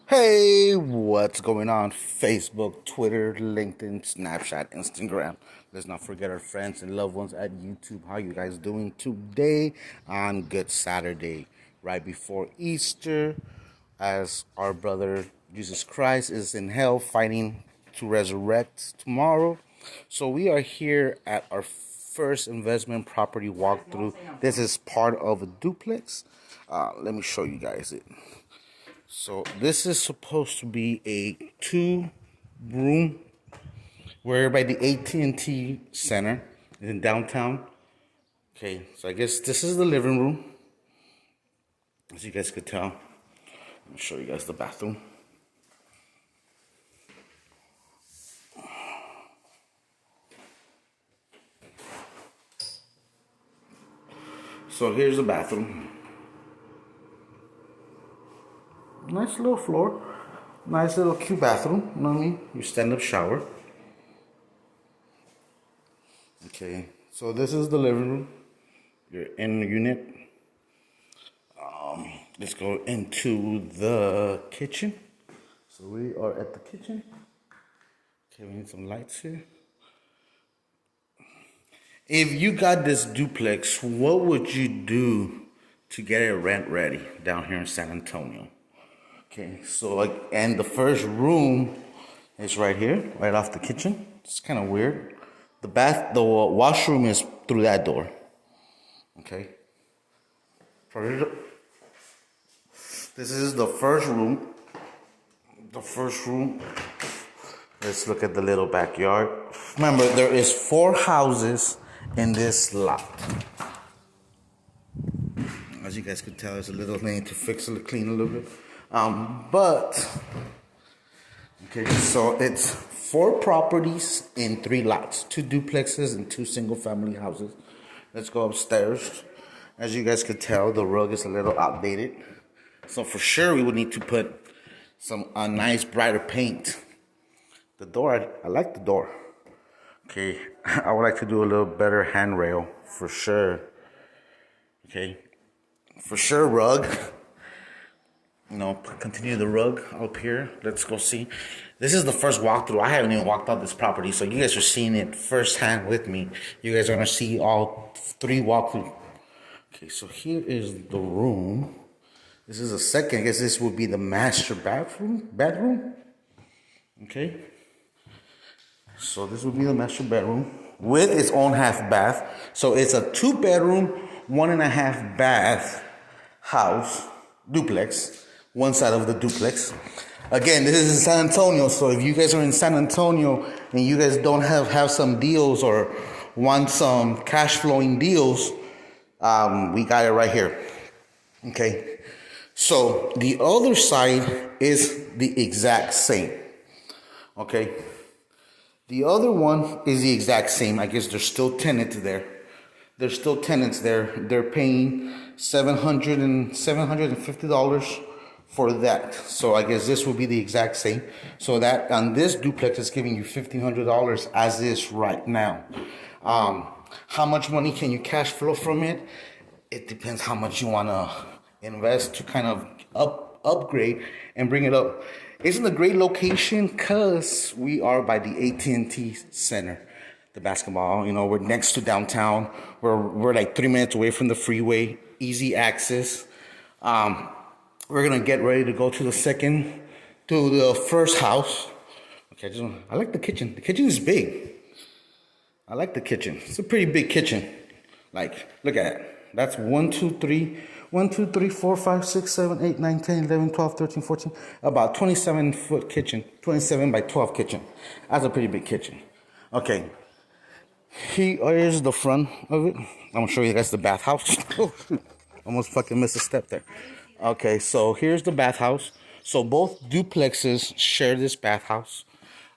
Hey, what's going on? Facebook, Twitter, LinkedIn, Snapchat, Instagram. Let's not forget our friends and loved ones at YouTube. How you guys doing today on Good Saturday, right before Easter, as our brother Jesus Christ is in hell fighting to resurrect tomorrow. So we are here at our first investment property walkthrough. This is part of a duplex. Let me show you guys it. So this is supposed to be a 2-room. We're by the AT&T Center in downtown. Okay, so I guess this is the living room. As you guys could tell, let me show you guys the bathroom. So here's the bathroom. Nice little floor. Nice little cute bathroom. You know what I mean? Your stand-up shower. Okay, so this is the living room. You're in the unit. Let's go into the kitchen. So we are at the kitchen. Okay, we need some lights here. If you got this duplex, what would you do to get it rent ready down here in San Antonio? Okay, so and the first room is right here, right off the kitchen. It's kind of weird. The washroom is through that door. Okay. This is the first room. Let's look at the little backyard. Remember, there is 4 houses in this lot. As you guys could tell, there's a little thing to fix it, clean a little bit. Okay, so it's 4 properties in 3 lots, 2 duplexes and 2 single-family houses. Let's go upstairs. As you guys could tell, the rug is a little outdated. So for sure, we would need to put some nice, brighter paint. The door, I like the door. Okay, I would like to do a little better handrail, for sure. Okay, for sure, rug. Continue the rug up here. Let's go see. This is the first walkthrough. I haven't even walked out this property, so you guys are seeing it firsthand with me. You guys are gonna see all 3 walkthroughs. Okay, so here is the room. This is a second. I guess this would be the master bedroom. Okay. So this would be the master bedroom with its own half bath. So it's a 2-bedroom, 1.5 bath house, duplex. One side of the duplex. Again, this is in San Antonio, so if you guys are in San Antonio and you guys don't have some deals or want some cash flowing deals, we got it right here. Okay, so the other side is the exact same. Okay, the other one is the exact same. I guess there's still tenants there. They're still tenants there. They're paying $750 for that. So I guess this will be the exact same. So that on this duplex is giving you $1,500 as is right now. How much money can you cash flow from it? It depends how much you want to invest to kind of upgrade and bring it up. It's in a great location because we are by the AT&T Center. The basketball, we're next to downtown. We're like 3 minutes away from the freeway, easy access. We're gonna get ready to go to the first house. Okay, I like the kitchen. The kitchen is big. I like the kitchen. It's a pretty big kitchen. Like, look at it. That's 1, 2, 3, 4, 5, 6, 7, 8, 9, 10, 11, 12, 13, 14. About 27-foot kitchen. 27 by 12 kitchen. That's a pretty big kitchen. Okay. Here is the front of it. I'm gonna show you guys the bathhouse. Almost fucking missed a step there. Okay, so here's the bathhouse. So both duplexes share this bathhouse,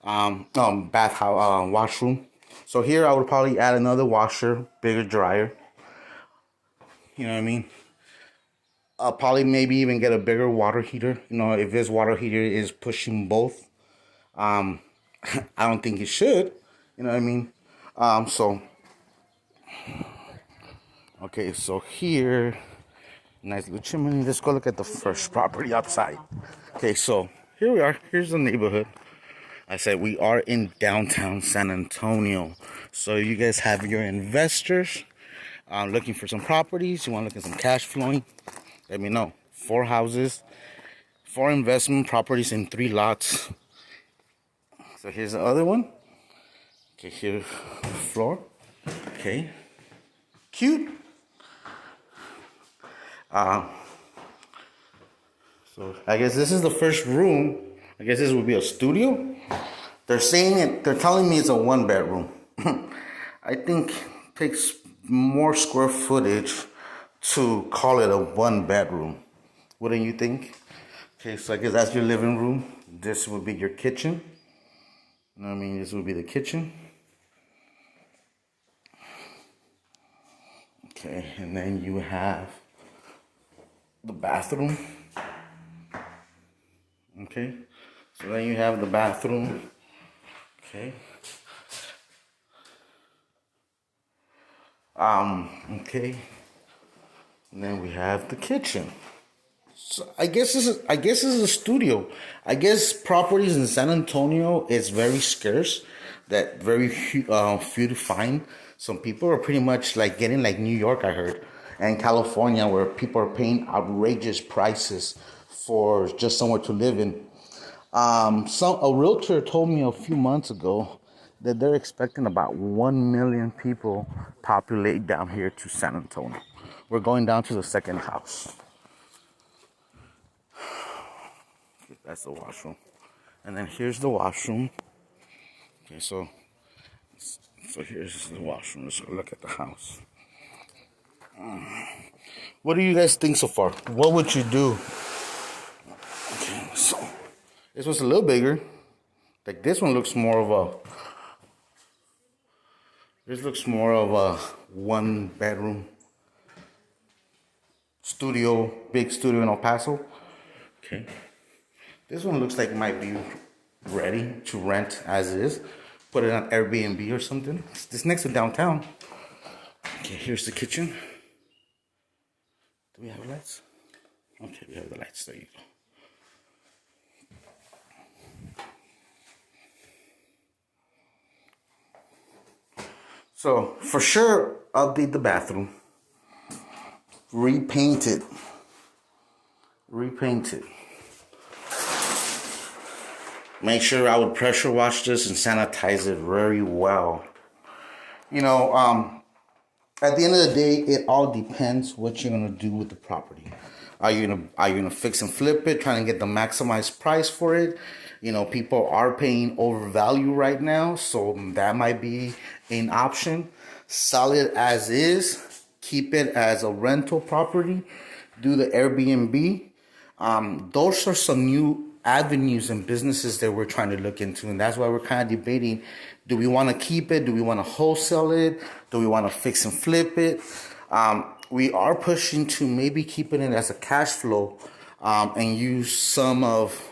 washroom. So here I would probably add another washer, bigger dryer. You know what I mean? I'll probably maybe even get a bigger water heater. If this water heater is pushing both, I don't think it should. You know what I mean? Okay, so here, nice little chimney. Let's go look at the first property outside. Okay, so here we are. Here's the neighborhood. I said we are in downtown San Antonio. So you guys have your investors looking for some properties. You want to look at some cash flowing? Let me know. 4 houses, 4 investment properties in 3 lots. So here's the other one. Okay, here's the floor. Okay, cute. So I guess this is the first room. I guess this would be a studio. They're telling me it's a 1-bedroom. I think it takes more square footage to call it a 1-bedroom. Wouldn't you think? Okay, so I guess that's your living room. This would be your kitchen. You know what I mean? This would be the kitchen. Okay, and then you have the bathroom. Okay, so then you have the bathroom. Okay. Okay. And then we have the kitchen. So I guess this is a studio. I guess properties in San Antonio is very scarce. That very few to find. Some people are pretty much like getting like New York, I heard, and California, where people are paying outrageous prices for just somewhere to live in. A realtor told me a few months ago that they're expecting about 1 million people populate down here to San Antonio. We're going down to the second house. That's the washroom. And then here's the washroom. Okay, so here's the washroom. Let's look at the house. What do you guys think so far? What would you do? Okay, so this one's a little bigger. Like this one looks more of a. This looks more of a 1-bedroom studio, big studio in El Paso. Okay. This one looks like it might be ready to rent as is. Put it on Airbnb or something. It's next to downtown. Okay, here's the kitchen. Do we have lights? Okay, we have the lights. There you go. So, for sure, update the bathroom. Repaint it. Make sure I would pressure wash this and sanitize it very well. You know, at the end of the day, it all depends what you're gonna do with the property. Are you gonna fix and flip it, trying to get the maximized price for it? You know, people are paying overvalue right now, so that might be an option. Sell it as is, keep it as a rental property, do the Airbnb. Those are some new avenues and businesses that we're trying to look into, and that's why we're kind of debating: do we want to keep it? Do we want to wholesale it? Do we want to fix and flip it? We are pushing to maybe keeping it as a cash flow and use some of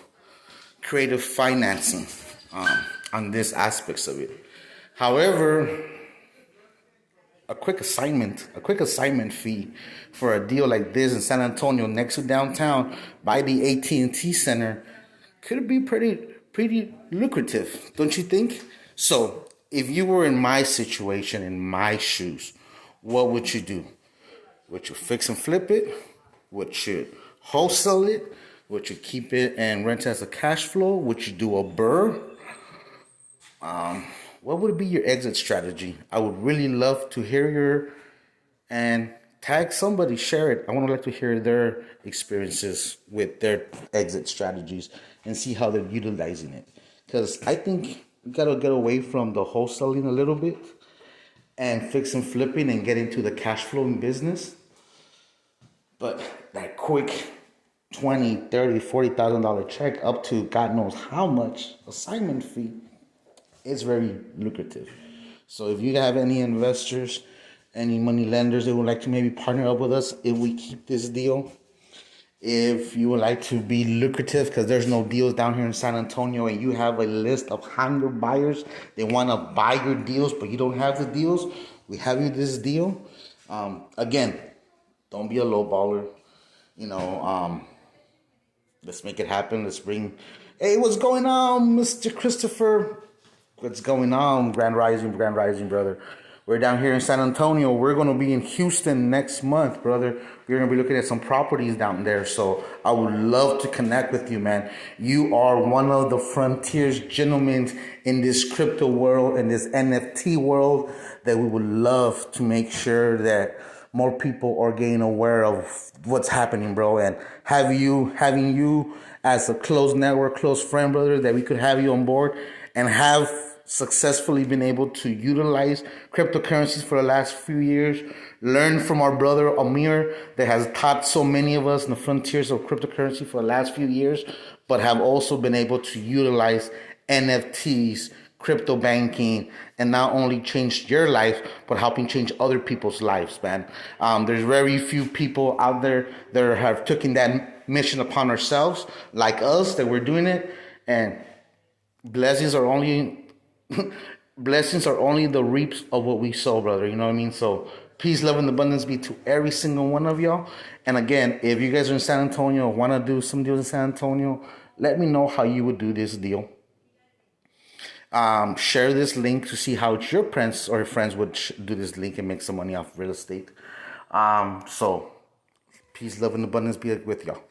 creative financing on these aspects of it. However, a quick assignment fee for a deal like this in San Antonio next to downtown by the AT&T Center could be pretty lucrative, don't you think? So, if you were in my situation, in my shoes, what would you do? Would you fix and flip it? Would you wholesale it? Would you keep it and rent it as a cash flow? Would you do a BRRRR? What would be your exit strategy? I would really love to hear and tag somebody, share it. I want to like to hear their experiences with their exit strategies and see how they're utilizing it. Because I think we got to get away from the wholesaling a little bit and fix and flipping and get into the cash flowing business. But that quick $20,000, $30,000, $40,000 check up to God knows how much assignment fee, it's very lucrative. So if you have any investors, any money lenders that would like to maybe partner up with us if we keep this deal, if you would like to be lucrative because there's no deals down here in San Antonio and you have a list of hunger buyers, they want to buy your deals but you don't have the deals, we have you this deal. Again, don't be a low baller. You know, let's make it happen. Let's bring Hey, what's going on, Mr. Christopher? What's going on? Grand Rising, brother. We're down here in San Antonio. We're going to be in Houston next month, brother. We're going to be looking at some properties down there. So I would love to connect with you, man. You are one of the frontiers gentlemen in this crypto world, in this NFT world, that we would love to make sure that more people are getting aware of what's happening, bro. And having you as a close network, close friend, brother, that we could have you on board and have successfully been able to utilize cryptocurrencies for the last few years, learn from our brother Amir that has taught so many of us in the frontiers of cryptocurrency for the last few years, but have also been able to utilize NFTs, crypto banking, and not only changed your life, but helping change other people's lives, man. There's very few people out there that have taken that mission upon ourselves, like us, that we're doing it, and blessings are only the reaps of what we sow, brother. You know what I mean? So peace, love, and abundance be to every single one of y'all. And again, if you guys are in San Antonio or want to do some deals in San Antonio, let me know how you would do this deal. Share this link to see how your friends or friends would do this link and make some money off real estate. So peace, love, and abundance be with y'all.